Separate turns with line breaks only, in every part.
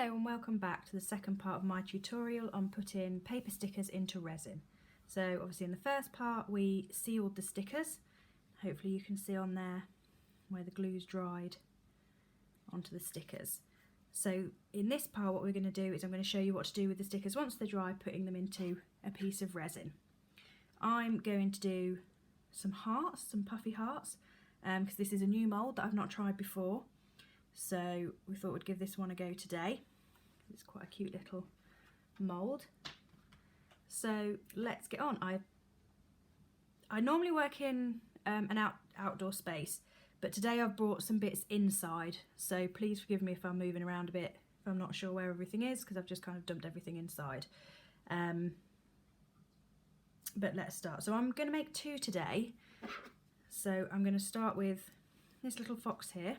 Hello and welcome back to the second part of my tutorial on putting paper stickers into resin. So obviously in the first part we sealed the stickers. Hopefully you can see on there where the glue's dried onto the stickers. So in this part what we're going to do is I'm going to show you what to do with the stickers once they're dry, putting them into a piece of resin. I'm going to do some hearts, some puffy hearts, because this is a new mould that I've not tried before. So we thought we'd give this one a go today. It's quite a cute little mould. So let's get on. I normally work in an outdoor space, but today I've brought some bits inside. So please forgive me if I'm moving around a bit, if I'm not sure where everything is, because I've just kind of dumped everything inside. But let's start. So I'm going to make two today. So I'm going to start with this little fox here.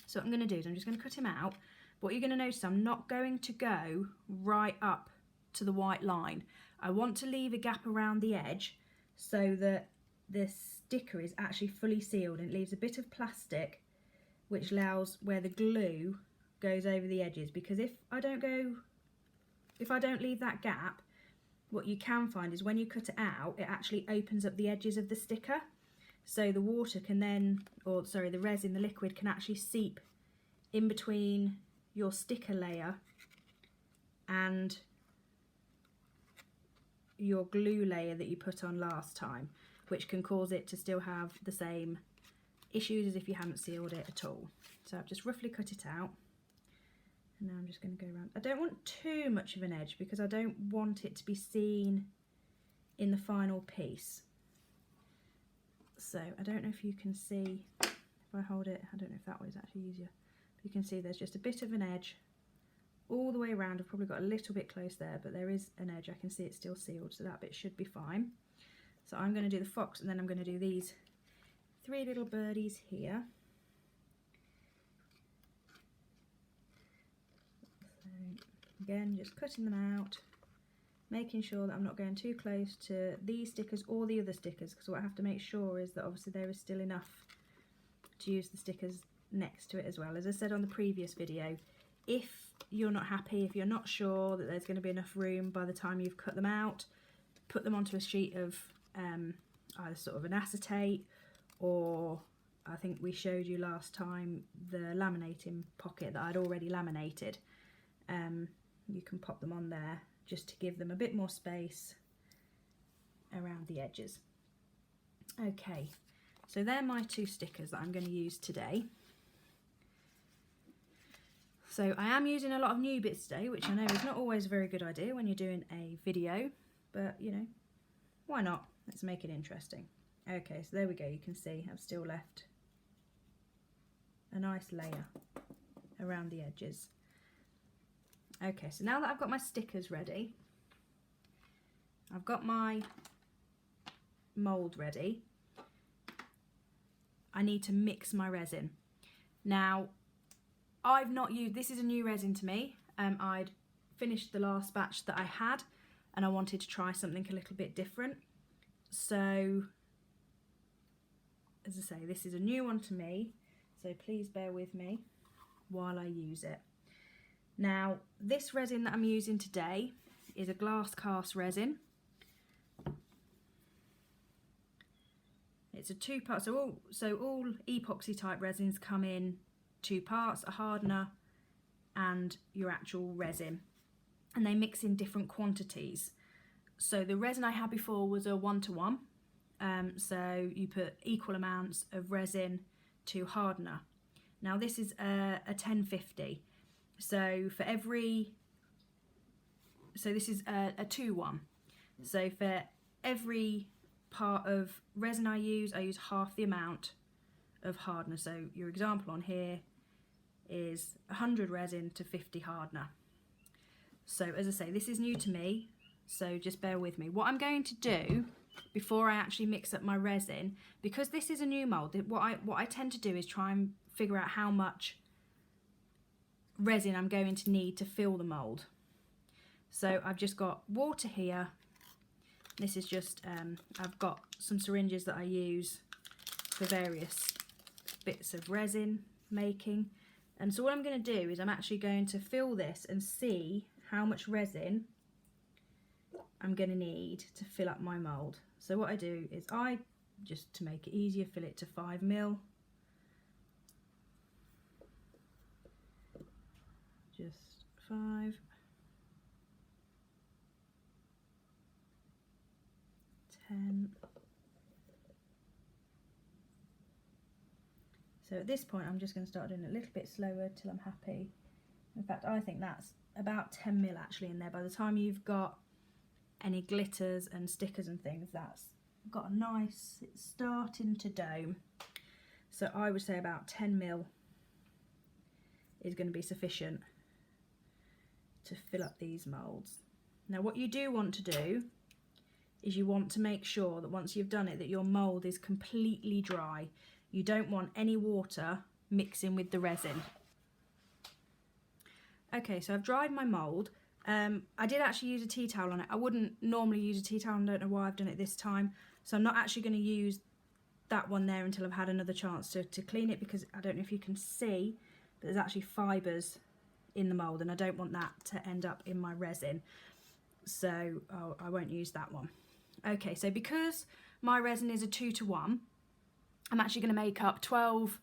So what I'm going to do is I'm just going to cut him out. But what you're going to notice, I'm not going to go right up to the white line. I want to leave a gap around the edge so that the sticker is actually fully sealed, and it leaves a bit of plastic which allows where the glue goes over the edges. Because if I don't leave that gap, what you can find is when you cut it out, it actually opens up the edges of the sticker. So the water can then, or sorry, the resin, the liquid can actually seep in between your sticker layer and your glue layer that you put on last time, which can cause it to still have the same issues as if you hadn't sealed it at all. So I've just roughly cut it out. And now I'm just going to go around. I don't want too much of an edge because I don't want it to be seen in the final piece. So I don't know if you can see, if I hold it, I don't know if that way is actually easier. But you can see there's just a bit of an edge all the way around. I've probably got a little bit close there, but there is an edge. I can see it's still sealed, so that bit should be fine. So I'm going to do the fox, and then I'm going to do these three little birdies here. So again, just cutting them out, making sure that I'm not going too close to these stickers or the other stickers, because what I have to make sure is that obviously there is still enough to use the stickers next to it as well. As I said on the previous video, if you're not happy, if you're not sure that there's going to be enough room by the time you've cut them out, put them onto a sheet of either sort of an acetate, or I think we showed you last time the laminating pocket that I'd already laminated. You can pop them on there just to give them a bit more space around the edges. Okay, so they're my two stickers that I'm going to use today. So I am using a lot of new bits today, which I know is not always a very good idea when you're doing a video, but you know, why not? Let's make it interesting. Okay, so there we go. You can see I've still left a nice layer around the edges. Okay, so now that I've got my stickers ready, I've got my mould ready, I need to mix my resin. Now, I've not used, this is a new resin to me. I'd finished the last batch that I had and I wanted to try something a little bit different. So, as I say, this is a new one to me, so please bear with me while I use it. Now, this resin that I'm using today is a glass cast resin. It's a two-part, so all epoxy type resins come in two parts, a hardener and your actual resin, and they mix in different quantities. So the resin I had before was a 1-to-1, so you put equal amounts of resin to hardener. Now this is a 1050. So for every, so this is a 2-1. So for every part of resin I use half the amount of hardener. So your example on here is 100 resin to 50 hardener. So as I say, this is new to me, so just bear with me. What I'm going to do before I actually mix up my resin, because this is a new mould, what I tend to do is try and figure out how much resin I'm going to need to fill the mould. So I've just got water here. This is just, I've got some syringes that I use for various bits of resin making. And so what I'm going to do is I'm actually going to fill this and see how much resin I'm going to need to fill up my mould. So what I do is I, just to make it easier, fill it to 5 ml. Just 5. 10. So at this point I'm just going to start doing it a little bit slower till I'm happy. In fact, I think that's about 10 ml actually in there. By the time you've got any glitters and stickers and things, that's got a nice, it's starting to dome. So I would say about 10 ml is going to be sufficient to fill up these moulds. Now what you do want to do is you want to make sure that once you've done it that your mould is completely dry. You don't want any water mixing with the resin. Okay, so I've dried my mould. I did actually use a tea towel on it. I wouldn't normally use a tea towel, and I don't know why I've done it this time. So I'm not actually going to use that one there until I've had another chance to clean it, because I don't know if you can see, but there's actually fibres in the mould and I don't want that to end up in my resin. So I won't use that one. Okay, so because my resin is a 2:1, I'm actually going to make up 12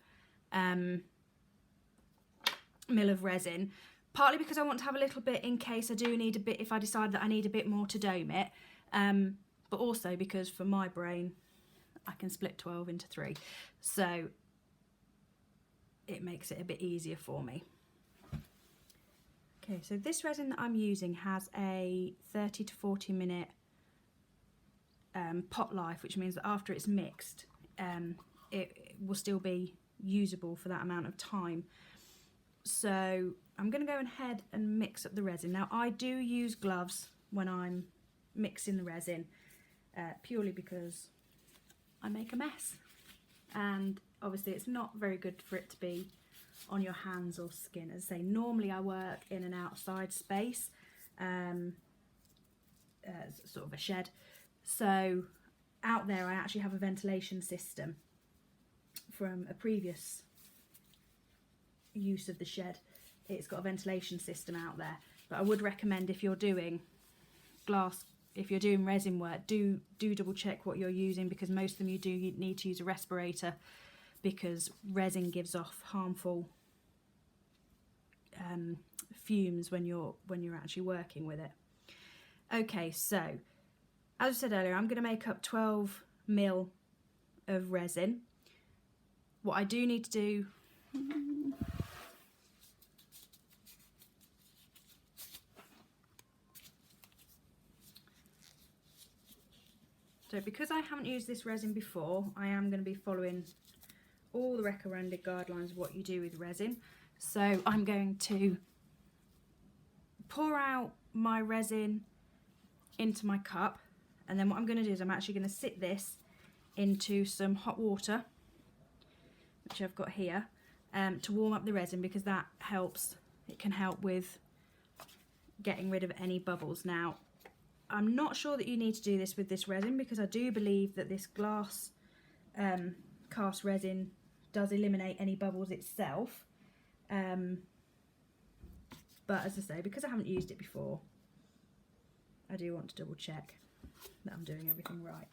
ml of resin, partly because I want to have a little bit in case I do need a bit, if I decide that I need a bit more to dome it, but also because for my brain I can split 12 into 3, so it makes it a bit easier for me. Okay, so this resin that I'm using has a 30 to 40 minute pot life, which means that after it's mixed it will still be usable for that amount of time. So I'm going to go ahead and mix up the resin. Now I do use gloves when I'm mixing the resin, purely because I make a mess, and obviously it's not very good for it to be on your hands or skin. As I say, normally I work in an outside space, sort of a shed, so out there I actually have a ventilation system from a previous use of the shed. It's got a ventilation system out there, but I would recommend, if you're doing glass, if you're doing resin work, do double check what you're using, because most of them you need to use a respirator, because resin gives off harmful fumes when you're actually working with it. Okay, so as I said earlier, I'm going to make up 12 ml of resin. What I do need to do, so because I haven't used this resin before, I am going to be following all the recommended guidelines of what you do with resin. So I'm going to pour out my resin into my cup, and then what I'm going to do is I'm actually going to sit this into some hot water, which I've got here, to warm up the resin, because that helps, it can help with getting rid of any bubbles. Now I'm not sure that you need to do this with this resin, because I do believe that this glass cast resin does eliminate any bubbles itself, but as I say, because I haven't used it before, I do want to double check that I'm doing everything right.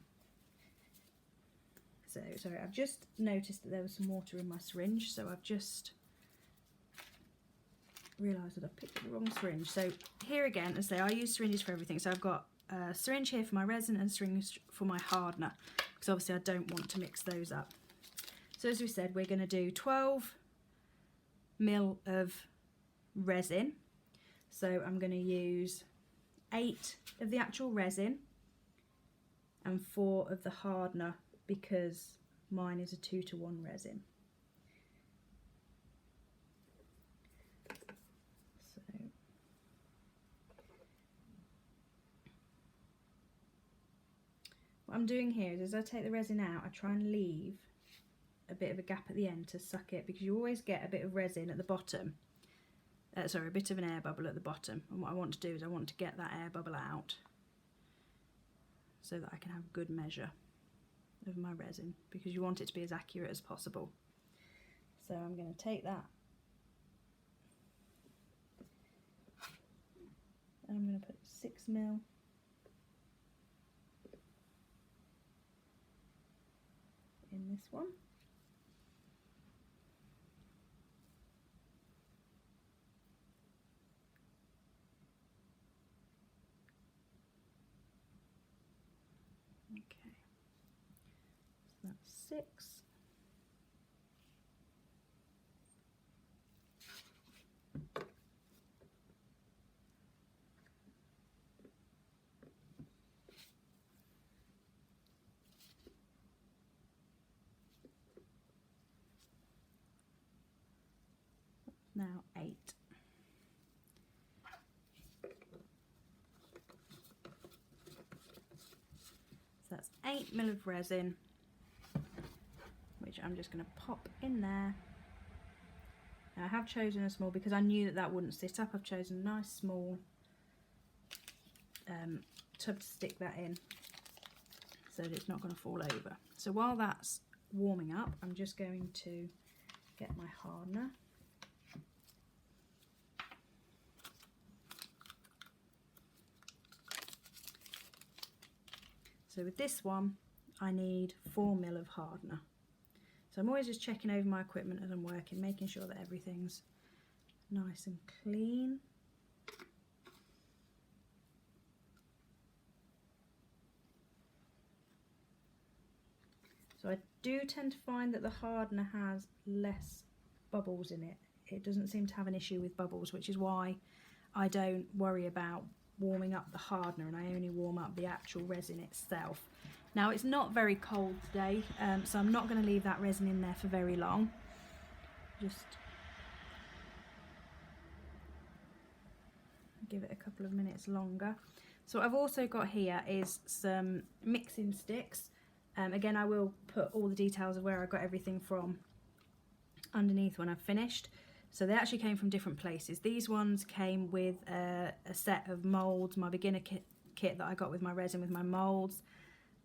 So sorry, I've just noticed that there was some water in my syringe, so I've just realised that I've picked up the wrong syringe. So here again, as I say, I use syringes for everything, so I've got a syringe here for my resin and a syringe for my hardener, because obviously I don't want to mix those up. So as we said, we're going to do 12 ml of resin. So I'm going to use 8 of the actual resin and 4 of the hardener, because mine is a 2:1 resin. So what I'm doing here is, as I take the resin out, I try and leave a bit of a gap at the end to suck it, because you always get a bit of resin at the bottom, sorry, a bit of an air bubble at the bottom, and what I want to do is I want to get that air bubble out so that I can have a good measure of my resin, because you want it to be as accurate as possible. So I'm going to take that 6mm. In this one. Okay, so that's 6. Now 8. So that's 8mm of resin, which I'm just going to pop in there. Now I have chosen a small because I knew that that wouldn't sit up. I've chosen a nice small tub to stick that in so that it's not going to fall over. So while that's warming up, I'm just going to get my hardener. So with this one, I need 4mm of hardener. So I'm always just checking over my equipment as I'm working, making sure that everything's nice and clean. So I do tend to find that the hardener has less bubbles in it. It doesn't seem to have an issue with bubbles, which is why I don't worry about warming up the hardener, and I only warm up the actual resin itself. Now it's not very cold today, so I'm not going to leave that resin in there for very long. Just give it a couple of minutes longer. So what I've also got here is some mixing sticks. Again, I will put all the details of where I got everything from underneath when I've finished. So they actually came from different places. These ones came with a set of moulds, my beginner kit that I got with my resin with my moulds.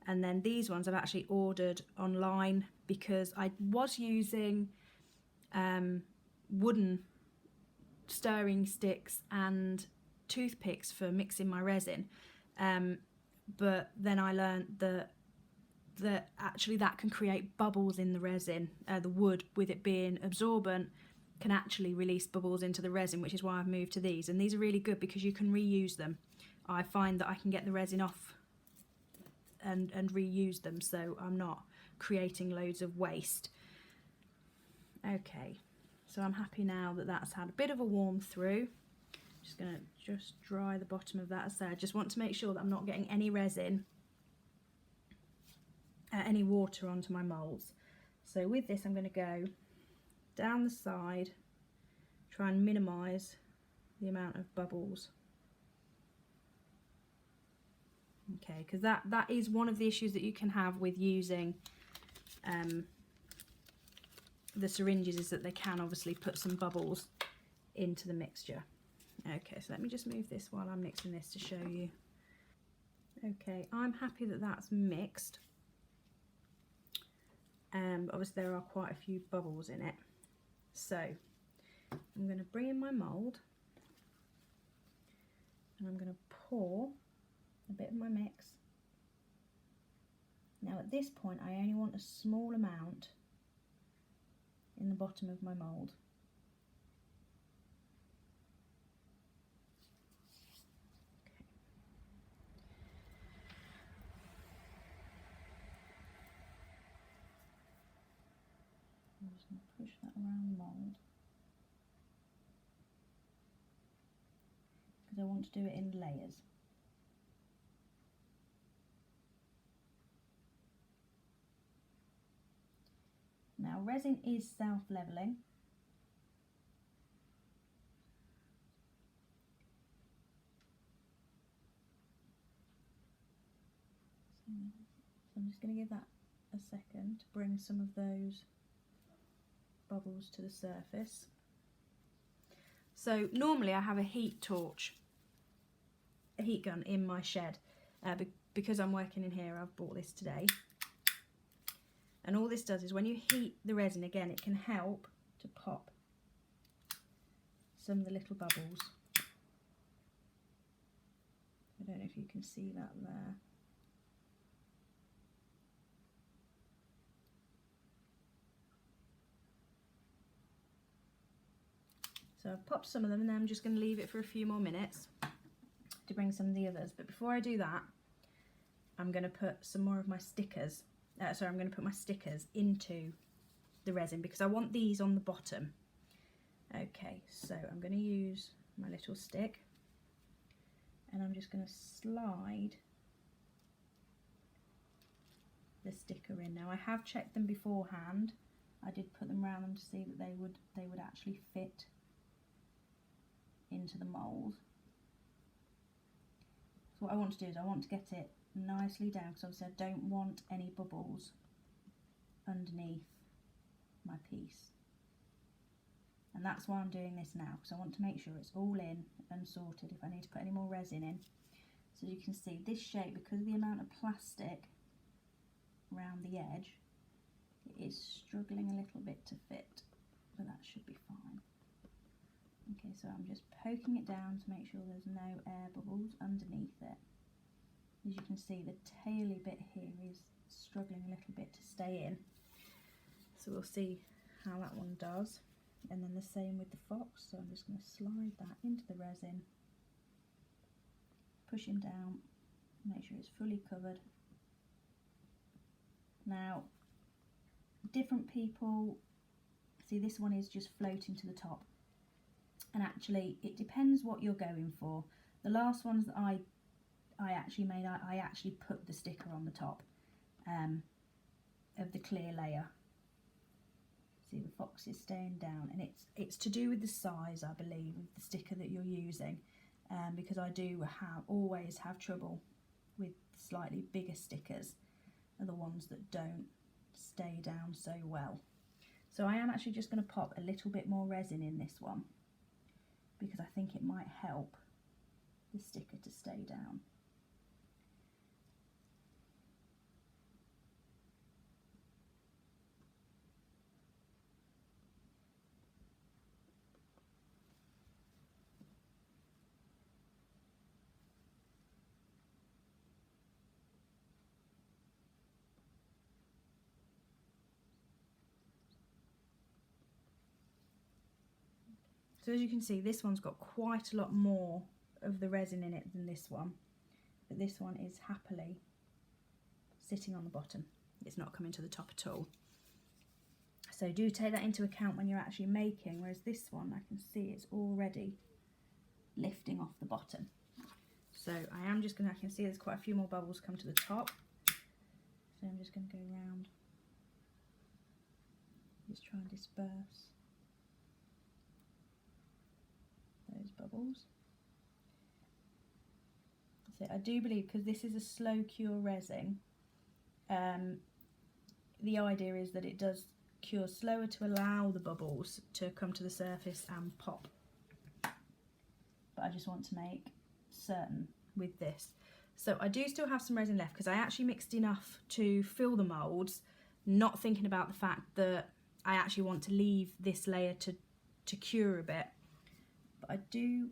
And then these ones I've actually ordered online because I was using wooden stirring sticks and toothpicks for mixing my resin. But then I learned that actually that can create bubbles in the resin. The wood, with it being absorbent, can actually release bubbles into the resin, which is why I've moved to these. And these are really good because you can reuse them. I find that I can get the resin off and reuse them, so I'm not creating loads of waste. Okay, so I'm happy now that that's had a bit of a warm through. Just going to dry the bottom of that. As I say, I just want to make sure that I'm not getting any resin, any water onto my moulds. So with this I'm going to go down the side, try and minimise the amount of bubbles. Okay, because that is one of the issues that you can have with using the syringes, is that they can obviously put some bubbles into the mixture. Okay, so let me just move this while I'm mixing this to show you. Okay, I'm happy that that's mixed. But obviously there are quite a few bubbles in it. So I'm going to bring in my mould and I'm going to pour a bit of my mix. Now at this point I only want a small amount in the bottom of my mould. Okay. I'm just going to push that around the mould because I want to do it in layers. Now resin is self-leveling, so I'm just going to give that a second to bring some of those bubbles to the surface. So normally I have a heat torch, a heat gun in my shed. Because I'm working in here, I've bought this today. And all this does is when you heat the resin, again, it can help to pop some of the little bubbles. if you can see that there. So I've popped some of them and then I'm just going to leave it for a few more minutes to bring some of the others. But before I do that, I'm going to put some more of my stickers, I'm going to put my stickers into the resin because I want these on the bottom. Okay, so I'm going to use my little stick and I'm just going to slide the sticker in. Now I have checked them beforehand. I did put them around them to see that they would actually fit into the mould. So what I want to do is I want to get it nicely down because obviously I don't want any bubbles underneath my piece. And that's why I'm doing this now, because I want to make sure it's all in and sorted if I need to put any more resin in. So you can see this shape, because of the amount of plastic around the edge, it is struggling a little bit to fit, but that should be fine. Okay, so I'm just poking it down to make sure there's no air bubbles underneath it. As you can see, the taily bit here is struggling a little bit to stay in. So we'll see how that one does. And then the same with the fox. So I'm just going to slide that into the resin, push him down, make sure it's fully covered. Now, different people, see this one is just floating to the top. And actually, it depends what you're going for. The last ones that I actually made, I actually put the sticker on the top of the clear layer. See, the fox is staying down, and it's to do with the size, I believe, of the sticker that you're using, because I do always have trouble with slightly bigger stickers, are the ones that don't stay down so well. So I am actually just going to pop a little bit more resin in this one, because I think it might help the sticker to stay down. So as you can see, this one's got quite a lot more of the resin in it than this one, but this one is happily sitting on the bottom. It's not coming to the top at all. So do take that into account when you're actually making, whereas this one I can see it's already lifting off the bottom. So I can see there's quite a few more bubbles come to the top. So I'm just going to go around, just try and disperse those bubbles. So I do believe, because this is a slow cure resin, the idea is that it does cure slower to allow the bubbles to come to the surface and pop. But I just want to make certain with this. So I do still have some resin left because I actually mixed enough to fill the moulds, not thinking about the fact that I actually want to leave this layer to cure a bit. But I do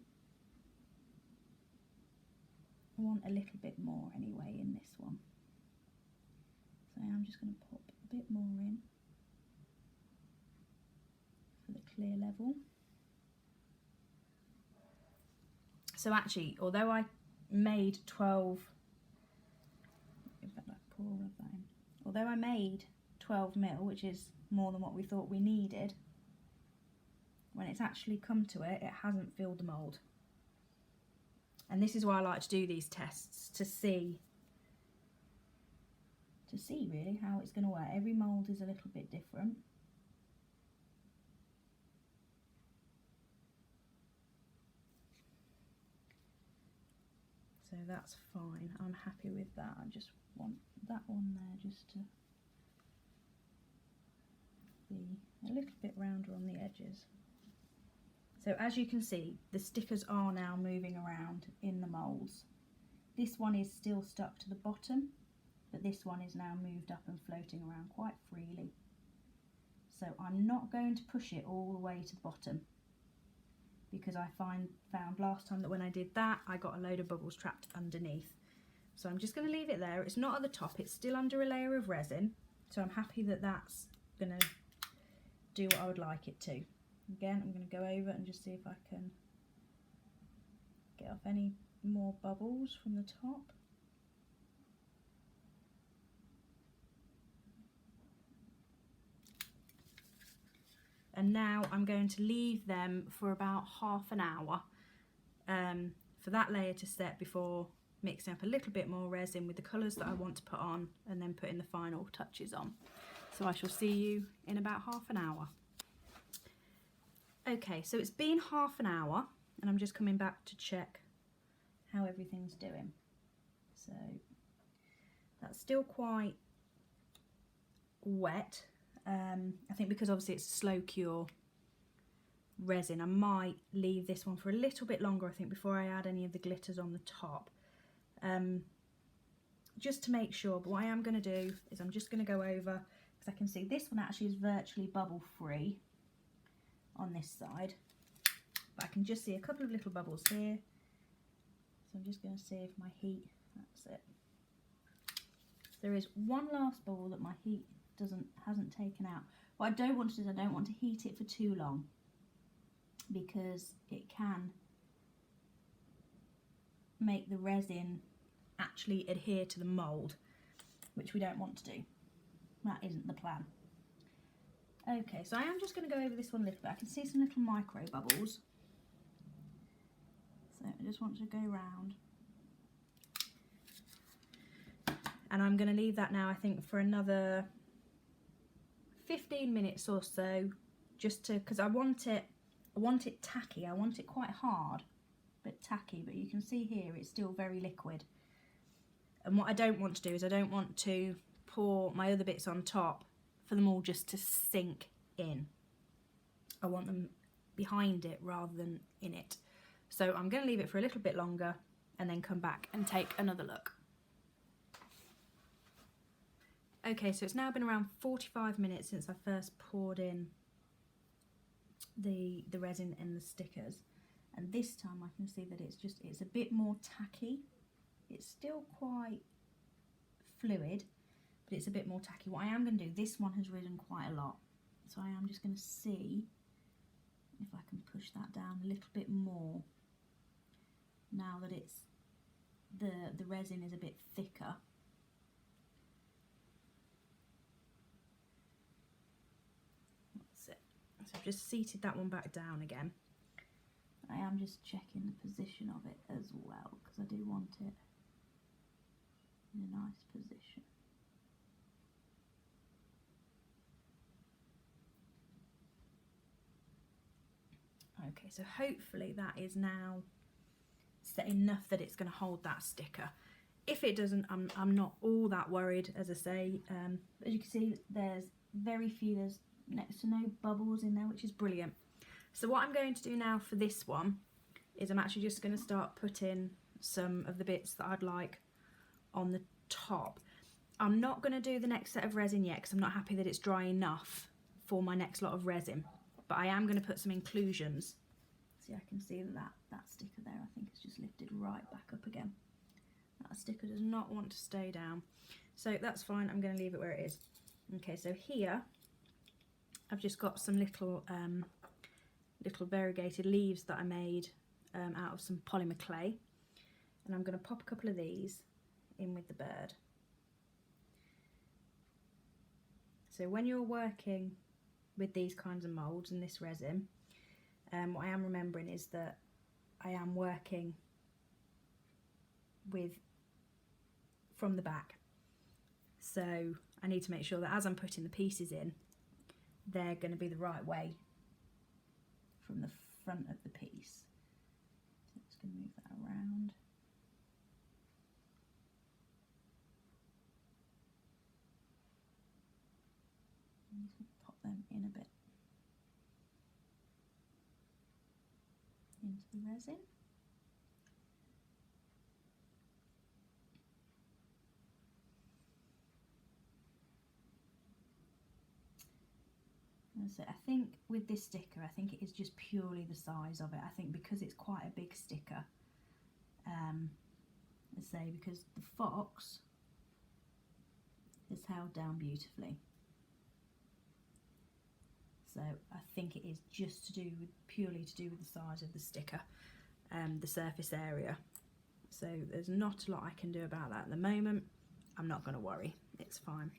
want a little bit more anyway in this one. So I'm just going to pop a bit more in for the clear level. So actually, although I made 12, although I made 12 mil, which is more than what we thought we needed, when it's actually come to it, it hasn't filled the mould. And this is why I like to do these tests, to see really how it's going to work. Every mould is a little bit different. So that's fine, I'm happy with that. I just want that one there just to be a little bit rounder on the edges. So as you can see, the stickers are now moving around in the moulds. This one is still stuck to the bottom, but this one is now moved up and floating around quite freely. So I'm not going to push it all the way to the bottom, because I found last time that when I did that, I got a load of bubbles trapped underneath. So I'm just going to leave it there. It's not at the top, it's still under a layer of resin. So I'm happy that that's going to do what I would like it to. Again, I'm going to go over and just see if I can get off any more bubbles from the top. And now I'm going to leave them for about half an hour for that layer to set before mixing up a little bit more resin with the colours that I want to put on and then putting the final touches on. So I shall see you in about half an hour. Okay, so it's been half an hour and I'm just coming back to check how everything's doing. So that's still quite wet. I think because obviously it's a slow cure resin, I might leave this one for a little bit longer, I think, before I add any of the glitters on the top. Just to make sure, but what I am going to do is I'm just going to go over, because I can see this one actually is virtually bubble free on this side, but I can just see a couple of little bubbles here. So I'm just going to see if my heat, that's it. There is one last bubble that my heat hasn't taken out. What I don't want to do is I don't want to heat it for too long, because it can make the resin actually adhere to the mould, which we don't want to do. That isn't the plan. Okay, so I am just going to go over this one a little bit. I can see some little micro bubbles, so I just want to go round. And I'm going to leave that now, I think, for another 15 minutes or so, just to, because I want it tacky. I want it quite hard, but tacky. But you can see here it's still very liquid. And what I don't want to do is I don't want to pour my other bits on top for them all just to sink in. I want them behind it rather than in it. So I'm going to leave it for a little bit longer and then come back and take another look. Okay, so it's now been around 45 minutes since I first poured in the resin and the stickers, and this time I can see that it's a bit more tacky. It's still quite fluid, but it's a bit more tacky. What I am going to do, this one has risen quite a lot, so I am just going to see if I can push that down a little bit more now that it's the resin is a bit thicker. So I've just seated that one back down again. I am just checking the position of it as well, because I do want it in a nice position. Okay, so hopefully that is now set enough that it's going to hold that sticker. If it doesn't, I'm not all that worried, as I say. As you can see, there's very few, there's next to no bubbles in there, which is brilliant. So what I'm going to do now for this one is I'm actually just going to start putting some of the bits that I'd like on the top. I'm not going to do the next set of resin yet because I'm not happy that it's dry enough for my next lot of resin, but I am going to put some inclusions. See, I can see that sticker there, I think, is just lifted right back up again. That sticker does not want to stay down, so that's fine. I'm going to leave it where it is. Okay, so here I've just got some little variegated leaves that I made out of some polymer clay, and I'm going to pop a couple of these in with the bird. So when you're working with these kinds of moulds and this resin, what I am remembering is that I am working from the back, so I need to make sure that as I'm putting the pieces in, they're going to be the right way from the front of the piece. So I'm just going to move that around. I'm just going to pop them in a bit into the resin. So I think with this sticker, I think it is just purely the size of it. I think because it's quite a big sticker, let's say because the fox is held down beautifully. So I think it is just to do with, purely to do with the size of the sticker, the surface area. So there's not a lot I can do about that at the moment. I'm not going to worry, it's fine.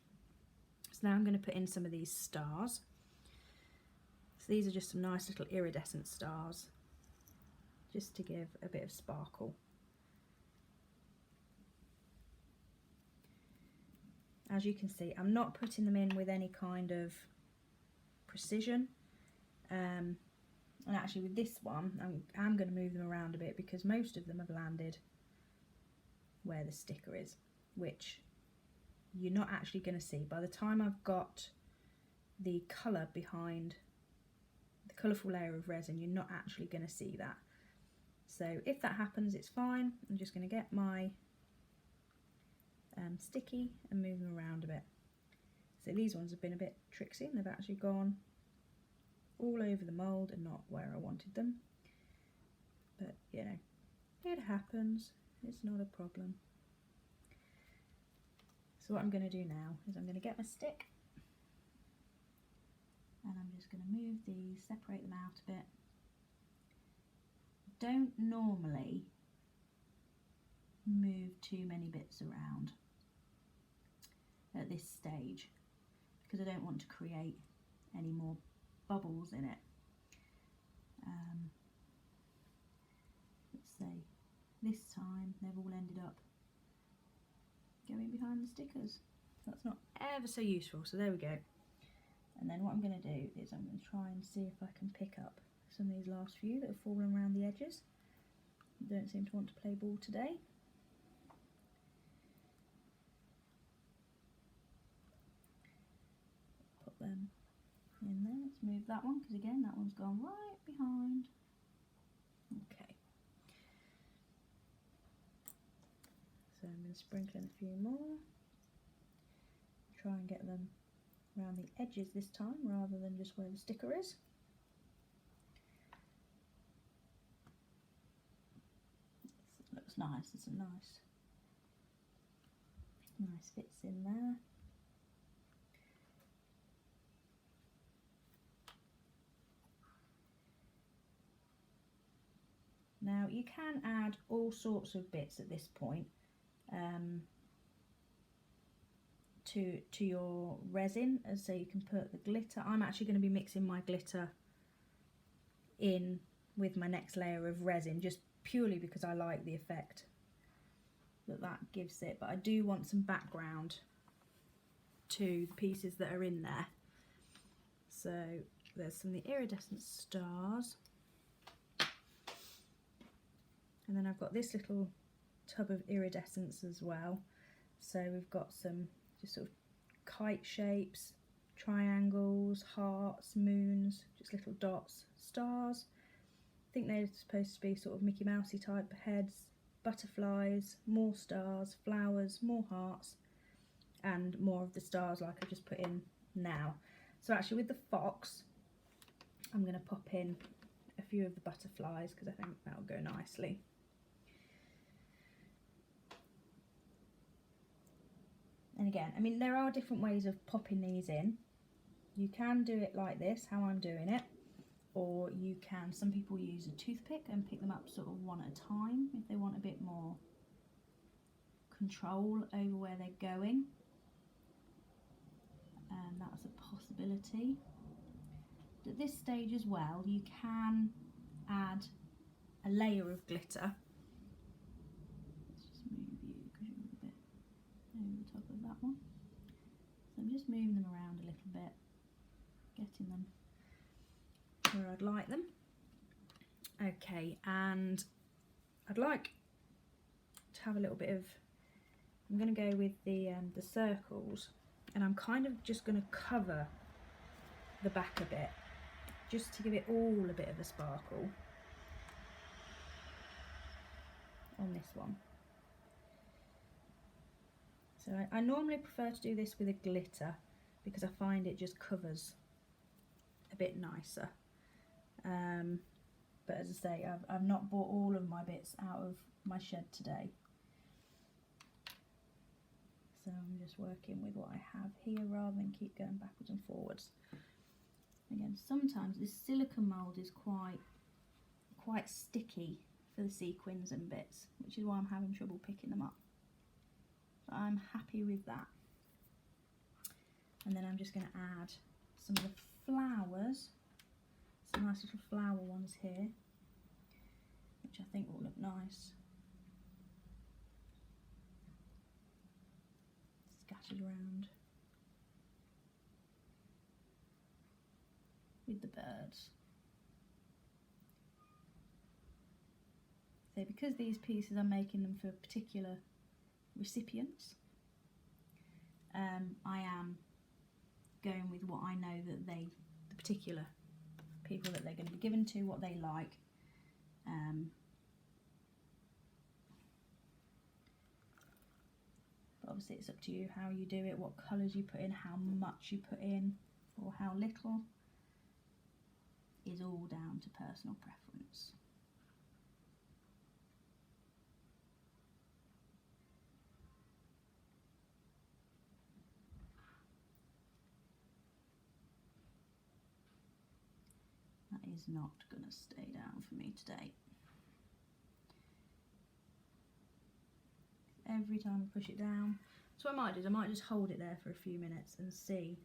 So now I'm going to put in some of these stars. So these are just some nice little iridescent stars, just to give a bit of sparkle. As you can see, I'm not putting them in with any kind of precision, and actually with this one I'm going to move them around a bit because most of them have landed where the sticker is, which you're not actually going to see. By the time I've got the colour behind the colourful layer of resin, you're not actually going to see that. So if that happens, it's fine. I'm just going to get my sticky and move them around a bit. So these ones have been a bit tricksy and they've actually gone all over the mould and not where I wanted them. But you know, it happens, it's not a problem. So what I'm going to do now is I'm going to get my stick and I'm just going to move these, separate them out a bit. Don't normally move too many bits around at this stage because I don't want to create any more bubbles in it. Let's say this time they've all ended up going behind the stickers. That's not ever so useful, so there we go. And then what I'm going to do is I'm going to try and see if I can pick up some of these last few that have fallen around the edges. I don't seem to want to play ball today. Put them in there. Let's move that one because again that one's gone right behind. Okay. So I'm going to sprinkle in a few more. Try and get them around the edges this time rather than just where the sticker is. It looks nice, it's a nice fits in there. Now you can add all sorts of bits at this point to your resin, and so you can put the glitter. I'm actually going to be mixing my glitter in with my next layer of resin just purely because I like the effect that gives it, but I do want some background to the pieces that are in there. So there's some of the iridescent stars, and then I've got this little tub of iridescence as well. So we've got some just sort of kite shapes, triangles, hearts, moons, just little dots, stars. I think they're supposed to be sort of Mickey Mousey type heads, butterflies, more stars, flowers, more hearts, and more of the stars like I just put in now. So actually with the fox, I'm going to pop in a few of the butterflies because I think that'll go nicely. And again, I mean, there are different ways of popping these in. You can do it like this, how I'm doing it, or you can, some people use a toothpick and pick them up sort of one at a time if they want a bit more control over where they're going. And that's a possibility. At this stage as well, you can add a layer of glitter. Let's just move you because you're a bit over the top of that one. So I'm just moving them around a little bit, getting them where I'd like them. Okay, and I'd like to have a little bit of, I'm going to go with the circles, and I'm kind of just going to cover the back a bit just to give it all a bit of a sparkle on this one. So I normally prefer to do this with a glitter because I find it just covers a bit nicer. But as I say, I've not bought all of my bits out of my shed today. So I'm just working with what I have here rather than keep going backwards and forwards. Again, sometimes this silicone mould is quite sticky for the sequins and bits, which is why I'm having trouble picking them up. So I'm happy with that. And then I'm just going to add some of the flowers, some nice little flower ones here, which I think will look nice. Scattered around with the birds. So because these pieces I'm making them for particular recipients, I am going with what I know that the particular people that they're going to be given to, what they like. But obviously it's up to you how you do it, what colours you put in, how much you put in, or how little, is all down to personal preference. That is not going to stay down for me today. Every time I push it down. So what I might do is I might just hold it there for a few minutes and see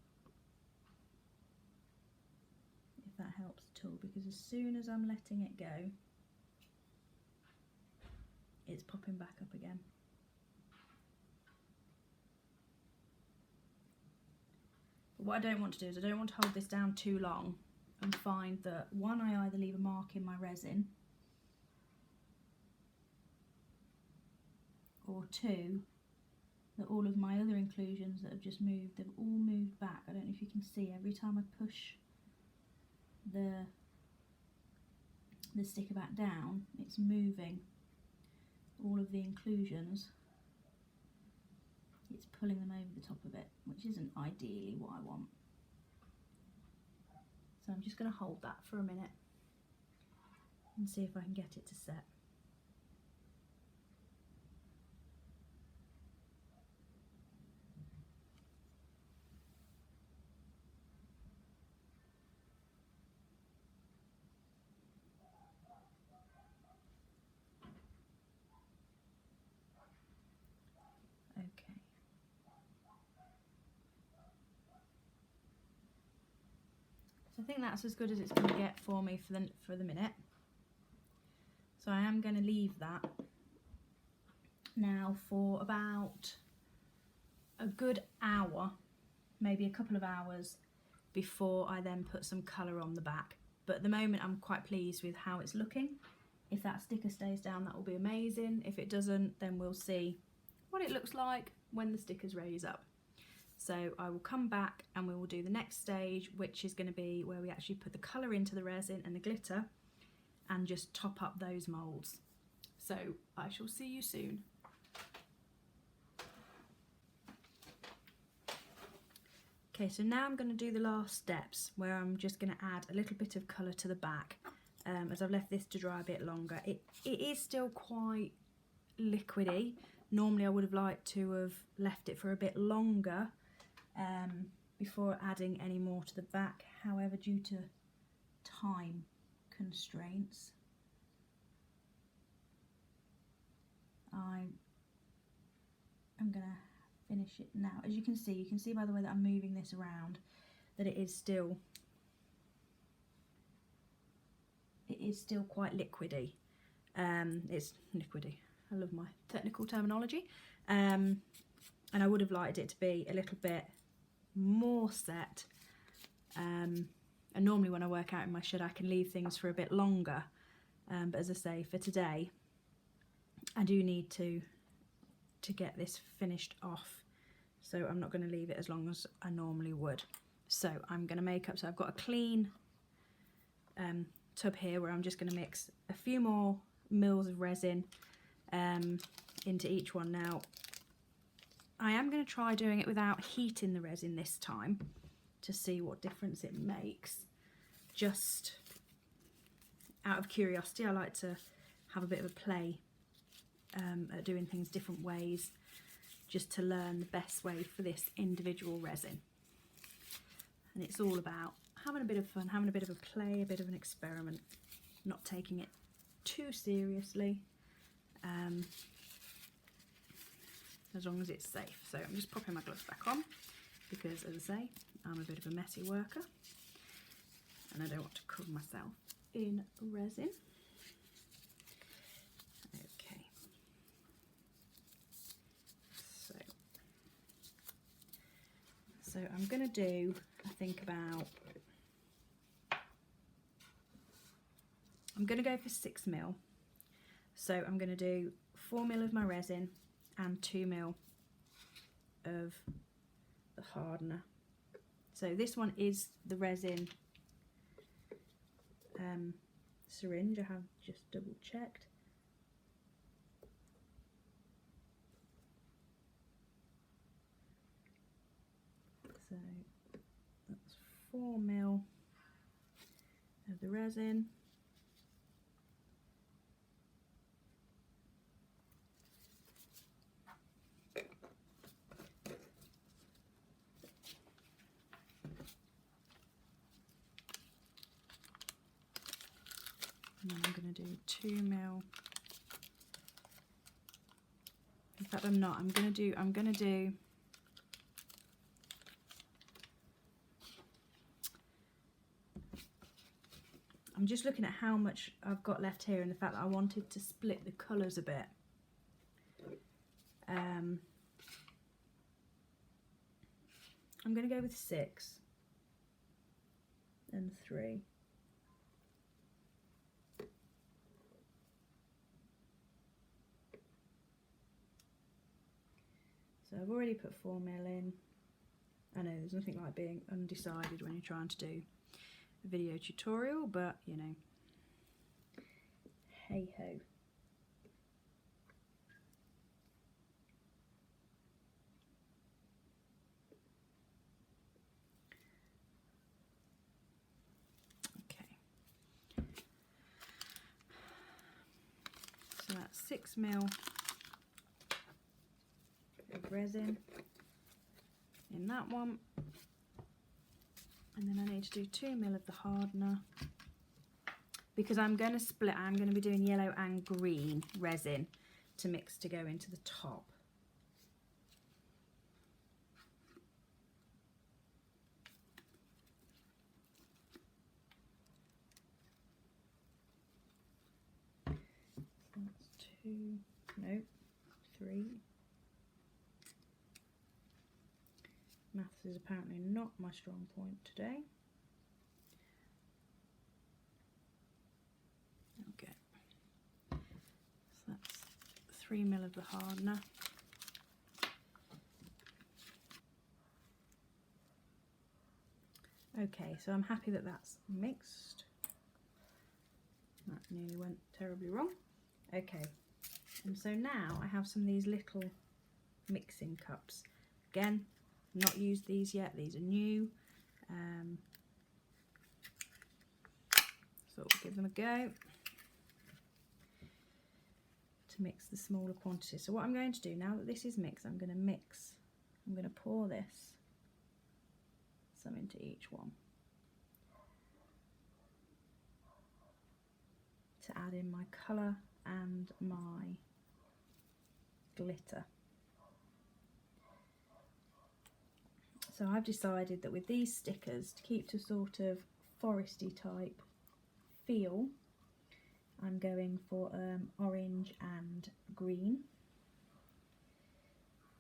if that helps at all, because as soon as I'm letting it go, it's popping back up again. But what I don't want to do is I don't want to hold this down too long and find that, one, I either leave a mark in my resin, or two, that all of my other inclusions that have just moved, they've all moved back. I don't know if you can see, every time I push the sticker back down, it's moving all of the inclusions. It's pulling them over the top of it, which isn't ideally what I want. So I'm just going to hold that for a minute and see if I can get it to set. Okay. So I think that's as good as it's going to get for me for the minute. So I am going to leave that now for about a good hour, maybe a couple of hours, before I then put some colour on the back. But at the moment I'm quite pleased with how it's looking. If that sticker stays down, that will be amazing. If it doesn't, then we'll see what it looks like when the stickers raise up. So I will come back and we will do the next stage, which is going to be where we actually put the colour into the resin and the glitter and just top up those moulds. So I shall see you soon. Okay, so now I'm going to do the last steps, where I'm just going to add a little bit of colour to the back. As I've left this to dry a bit longer, it is still quite liquidy. Normally I would have liked to have left it for a bit longer before adding any more to the back. However, due to time constraints, I'm going to finish it now. As you can see by the way that I'm moving this around, that it is still quite liquidy. It's liquidy. I love my technical terminology. And I would have liked it to be a little bit more set. And normally when I work out in my shed I can leave things for a bit longer. But as I say, for today I do need to get this finished off. So I'm not going to leave it as long as I normally would. So I'm going to make up, so I've got a clean tub here where I'm just going to mix a few more mils of resin into each one. Now I am going to try doing it without heating the resin this time to see what difference it makes. just out of curiosity. I like to have a bit of a play at doing things different ways, just to learn the best way for this individual resin. And it's all about having a bit of fun, having a bit of a play, a bit of an experiment, not taking it too seriously, as long as it's safe. So I'm just popping my gloves back on because, as I say, I'm a bit of a messy worker and I don't want to cover myself in resin. Okay, so I'm going to do, I think I'm going to go for 6mm. So I'm going to do 4mm of my resin and 2mm of the hardener. So this one is the resin syringe. I have just double checked. So that's 4mm of the resin. And then I'm going to do 2mm. In fact, I'm not. I'm going to do I'm just looking at how much I've got left here and the fact that I wanted to split the colours a bit. I'm going to go with 6 and 3. So I've already put 4mm in. I know there's nothing like being undecided when you're trying to do a video tutorial, but you know, hey ho. Okay, so that's 6mm of resin in that one, and then I need to do 2mm of the hardener because I'm going to split. I'm going to be doing yellow and green resin to mix to go into the top. So that's 2, no, 3. Maths is apparently not my strong point today. Okay, so that's 3mm of the hardener. Okay, so I'm happy that that's mixed. That nearly went terribly wrong. Okay, and so now I have some of these little mixing cups. Again, not used these yet, these are new. So we'll give them a go to mix the smaller quantities. So what I'm going to do now that this is mixed, I'm going to pour this some into each one to add in my colour and my glitter. So I've decided that with these stickers, to keep to sort of foresty type feel, I'm going for orange and green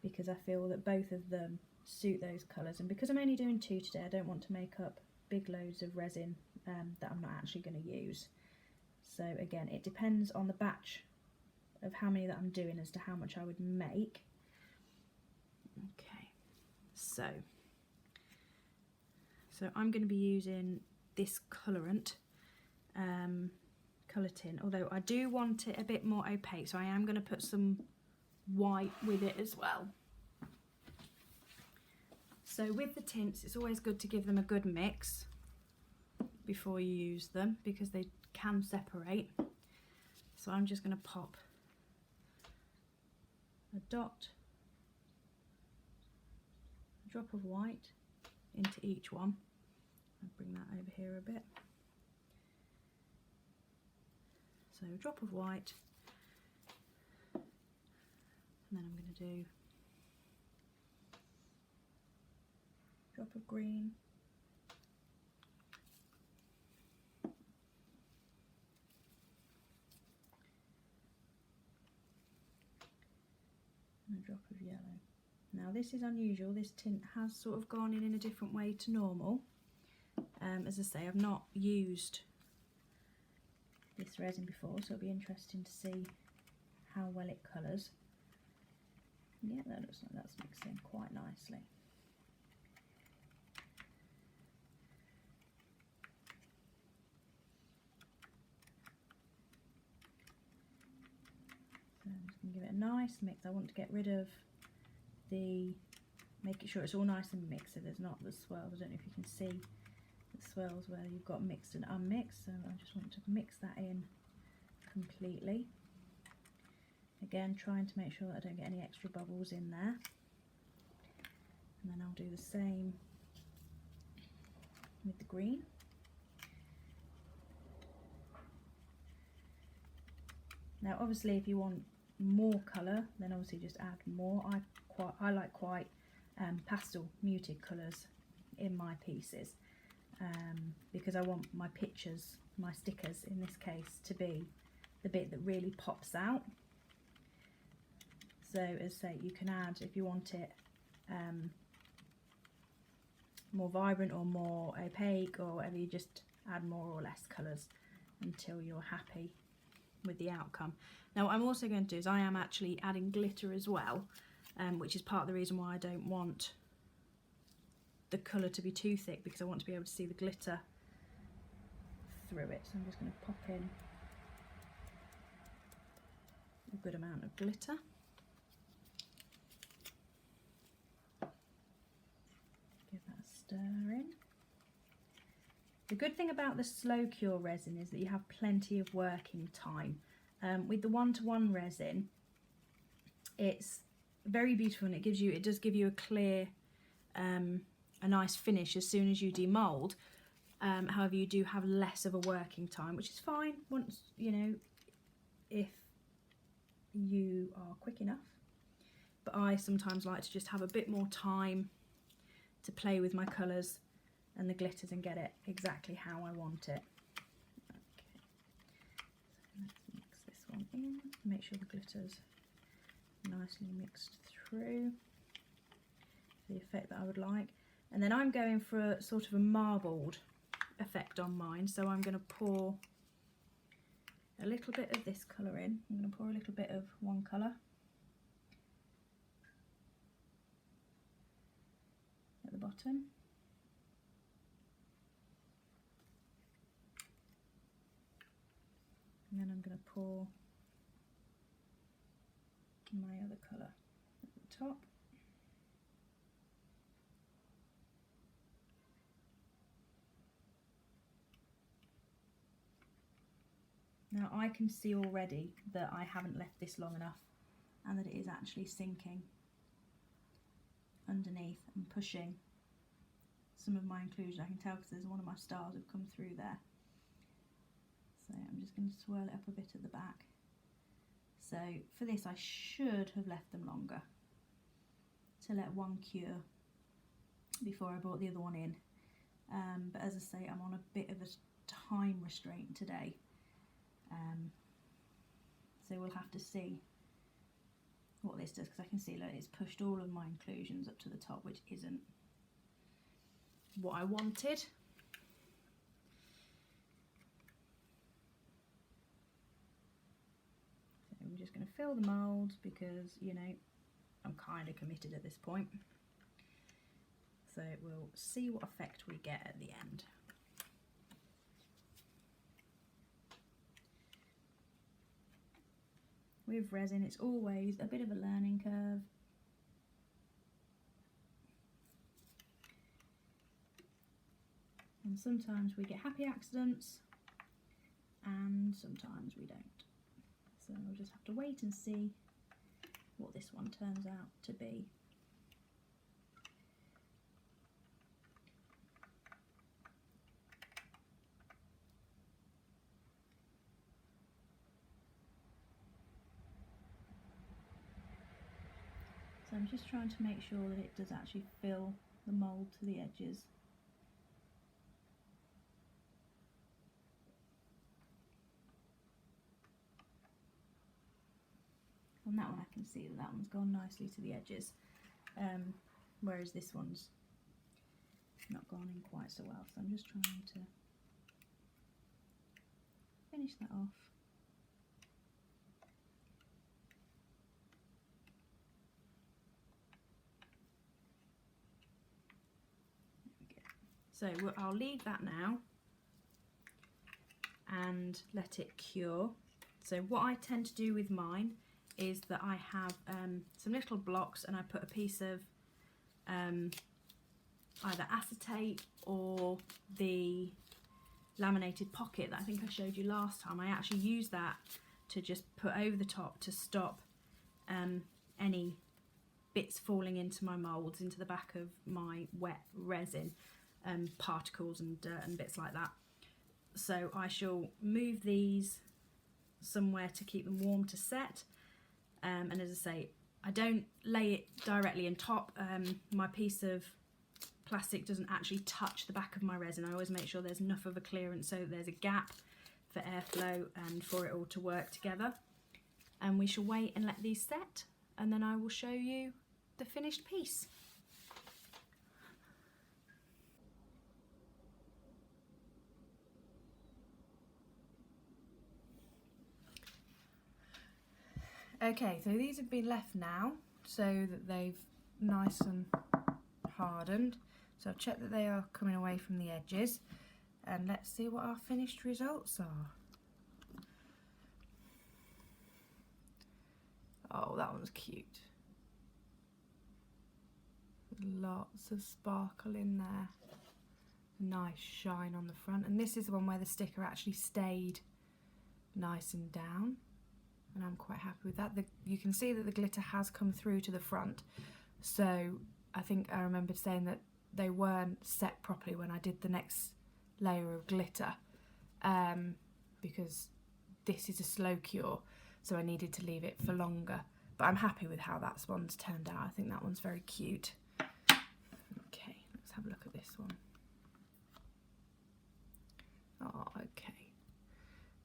because I feel that both of them suit those colours, and because I'm only doing 2 today, I don't want to make up big loads of resin that I'm not actually going to use. So again, it depends on the batch of how many that I'm doing as to how much I would make. Okay, so I'm going to be using this colorant, colour tin, although I do want it a bit more opaque, so I am going to put some white with it as well. So with the tints, it's always good to give them a good mix. before you use them because they can separate. So I'm just going to pop a dot, a drop of white into each one. I'll bring that over here a bit. So a drop of white, and then I'm going to do a drop of green, and a drop of yellow. Now this is unusual, this tint has sort of gone in a different way to normal. As I say, I've not used this resin before, so it'll be interesting to see how well it colours. Yeah, that looks like that's mixing quite nicely. So I'm just going to give it a nice mix. I want to get rid of making sure it's all nice and mixed so there's not the swirls. I don't know if you can see the swirls where you've got mixed and unmixed, so I just want to mix that in completely. Again, trying to make sure that I don't get any extra bubbles in there. And then I'll do the same with the green. Now obviously if you want more colour, then obviously just add more. I like quite pastel muted colours in my pieces because I want my pictures, my stickers in this case, to be the bit that really pops out. So as I say, you can add, if you want it more vibrant or more opaque or whatever, you just add more or less colours until you're happy with the outcome. Now what I'm also going to do is I am actually adding glitter as well, which is part of the reason why I don't want the colour to be too thick, because I want to be able to see the glitter through it. So I'm just going to pop in a good amount of glitter. Give that a stir in. The good thing about the slow cure resin is that you have plenty of working time. With the one-to-one resin, it's very beautiful and it does give you a clear, a nice finish as soon as you demold. However, you do have less of a working time, which is fine once, you know, if you are quick enough. But I sometimes like to just have a bit more time to play with my colours and the glitters and get it exactly how I want it. Okay, so let's mix this one in, make sure the glitter's nicely mixed through the effect that I would like. And then I'm going for a sort of a marbled effect on mine, so I'm going to pour a little bit of this colour in. I'm going to pour a little bit of one colour at the bottom. And then I'm going to pour my other colour at the top. Now I can see already that I haven't left this long enough and that it is actually sinking underneath and pushing some of my inclusion. I can tell because there's one of my stars have come through there. So I'm just going to swirl it up a bit at the back. So for this I should have left them longer to let one cure before I brought the other one in. But as I say, I'm on a bit of a time restraint today. So we'll have to see what this does, because I can see that it's pushed all of my inclusions up to the top, which isn't what I wanted. So I'm just going to fill the mould because, you know, I'm kind of committed at this point. So we'll see what effect we get at the end. With resin, it's always a bit of a learning curve. And And sometimes we get happy accidents and sometimes we don't. So we'll just have to wait and see what this one turns out to be. So I'm just trying to make sure that it does actually fill the mould to the edges. On that one I can see that that one's gone nicely to the edges, whereas this one's not gone in quite so well. So I'm just trying to finish that off. There we go. So I'll leave that now and let it cure. So what I tend to do with mine is that I have some little blocks and I put a piece of either acetate or the laminated pocket that I think I showed you last time. I actually use that to just put over the top to stop any bits falling into my moulds, into the back of my wet resin, particles and dirt and bits like that. So I shall move these somewhere to keep them warm to set. And as I say, I don't lay it directly on top. My piece of plastic doesn't actually touch the back of my resin. I always make sure there's enough of a clearance so that there's a gap for airflow and for it all to work together. And we shall wait and let these set, and then I will show you the finished piece. Okay, so these have been left now so that they've nice and hardened. So I've checked that they are coming away from the edges, and let's see what our finished results are. Oh, that one's cute. Lots of sparkle in there. Nice shine on the front, and this is the one where the sticker actually stayed nice and down. And I'm quite happy with that. You can see that the glitter has come through to the front. So I think I remembered saying that they weren't set properly when I did the next layer of glitter, because this is a slow cure, so I needed to leave it for longer. But I'm happy with how that one's turned out. I think that one's very cute. Okay, let's have a look at this one. Oh, okay.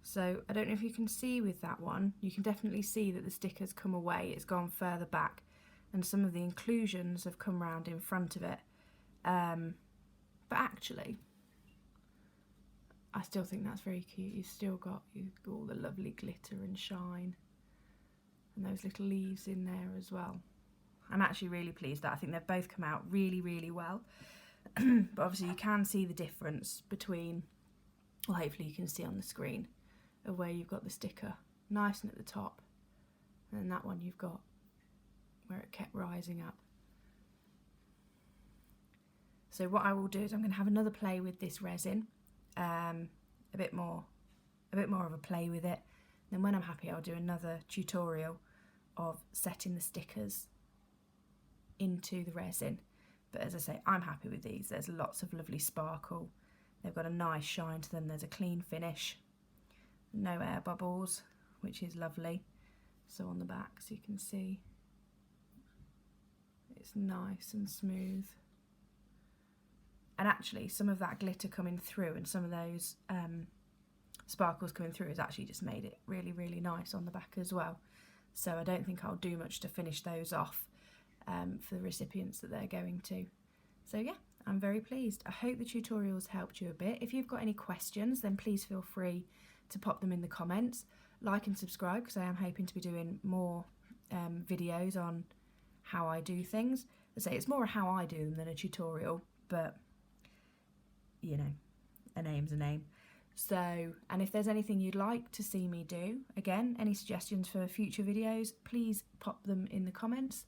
So I don't know if you can see with that one, you can definitely see that the sticker's come away, it's gone further back, and some of the inclusions have come round in front of it. But actually, I still think that's very cute. You've got all the lovely glitter and shine, and those little leaves in there as well. I'm actually really pleased that I think they've both come out really, really well. But obviously you can see the difference between, well, hopefully you can see on the screen, of where you've got the sticker nice and at the top, and that one you've got where it kept rising up. So what I will do is I'm going to have another play with this resin, a bit more of a play with it. Then when I'm happy, I'll do another tutorial of setting the stickers into the resin. But as I say, I'm happy with these. There's lots of lovely sparkle. They've got a nice shine to them. There's a clean finish. No air bubbles, which is lovely. So on the back, so you can see, it's nice and smooth. And actually, some of that glitter coming through and some of those sparkles coming through has actually just made it really, really nice on the back as well. So I don't think I'll do much to finish those off for the recipients that they're going to. So yeah, I'm very pleased. I hope the tutorial's helped you a bit. If you've got any questions, then please feel free to pop them in the comments. Like and subscribe, because I am hoping to be doing more videos on how I do things. I say it's more how I do them than a tutorial, but you know, a name's a name. So, and if there's anything you'd like to see me do, again, any suggestions for future videos, please pop them in the comments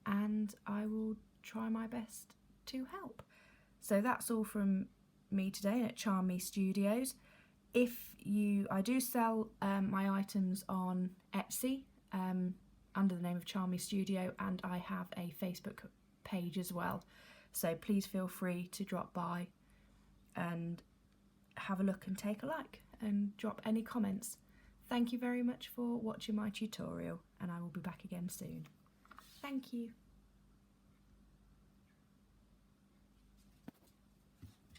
and I will try my best to help. So that's all from me today at Charm Me Studios. I do sell my items on Etsy under the name of Charm Me Studio, and I have a Facebook page as well. So please feel free to drop by and have a look and take a like and drop any comments. Thank you very much for watching my tutorial, and I will be back again soon. Thank you.